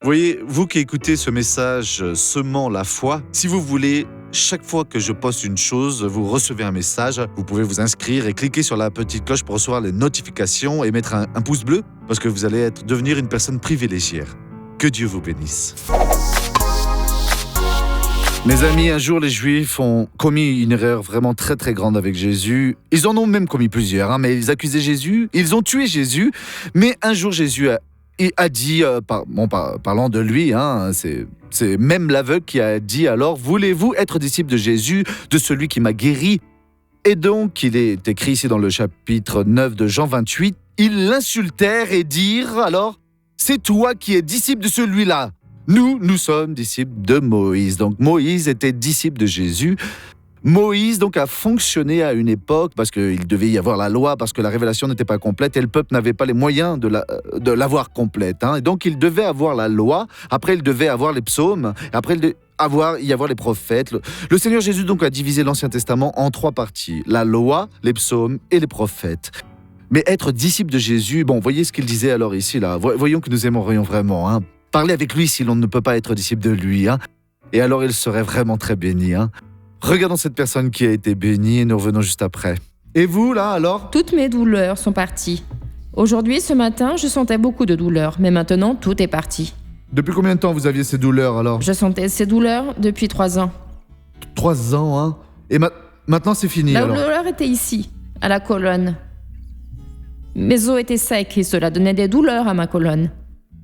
Voyez, vous qui écoutez ce message semant la foi, si vous voulez, chaque fois que je poste une chose, vous recevez un message. Vous pouvez vous inscrire et cliquer sur la petite cloche pour recevoir les notifications et mettre un pouce bleu parce que vous allez devenir une personne privilégiée. Que Dieu vous bénisse. Mes amis, un jour les Juifs ont commis une erreur vraiment très très grande avec Jésus. Ils en ont même commis plusieurs, mais ils accusaient Jésus, ils ont tué Jésus. Mais un jour Jésus a dit, parlant de lui, c'est même l'aveugle qui a dit alors, voulez-vous être disciple de Jésus, de celui qui m'a guéri? Et donc, il est écrit ici dans le chapitre 9 de Jean 28, ils l'insultèrent et dirent alors, c'est toi qui es disciple de celui-là. Nous sommes disciples de Moïse. Donc Moïse était disciple de Jésus. Moïse donc a fonctionné à une époque parce qu'il devait y avoir la loi, parce que la révélation n'était pas complète et le peuple n'avait pas les moyens de l'avoir complète. Et donc il devait avoir la loi, après il devait avoir les psaumes, après il devait y avoir les prophètes. Le Seigneur Jésus donc a divisé l'Ancien Testament en 3 parties, la loi, les psaumes et les prophètes. Mais être disciple de Jésus, voyez ce qu'il disait alors ici, là. Voyons que nous aimerions vraiment. Parlez avec lui si l'on ne peut pas être disciple de lui. Et alors il serait vraiment très béni. Regardons cette personne qui a été bénie et nous revenons juste après. Et vous, là, alors? Toutes mes douleurs sont parties. Aujourd'hui, ce matin, je sentais beaucoup de douleurs, mais maintenant, tout est parti. Depuis combien de temps vous aviez ces douleurs, alors? Je sentais ces douleurs depuis 3 ans. 3 ans, Et maintenant, c'est fini, La alors? douleur était ici, à la colonne. Mes os étaient secs et cela donnait des douleurs à ma colonne.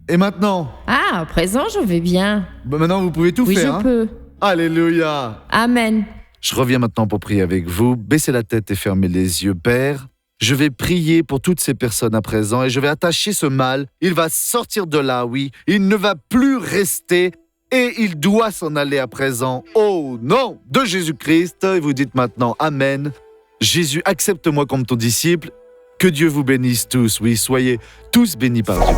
Et maintenant? À présent, je vais bien. Maintenant, vous pouvez tout Oui, faire, je peux. Alléluia! Amen. Je reviens maintenant pour prier avec vous. Baissez la tête et fermez les yeux. Père, je vais prier pour toutes ces personnes à présent et je vais attacher ce mal. Il va sortir de là, oui. Il ne va plus rester et il doit s'en aller à présent. Au nom de Jésus-Christ. Et vous dites maintenant Amen. Jésus, accepte-moi comme ton disciple. Que Dieu vous bénisse tous. Oui, soyez tous bénis par Dieu.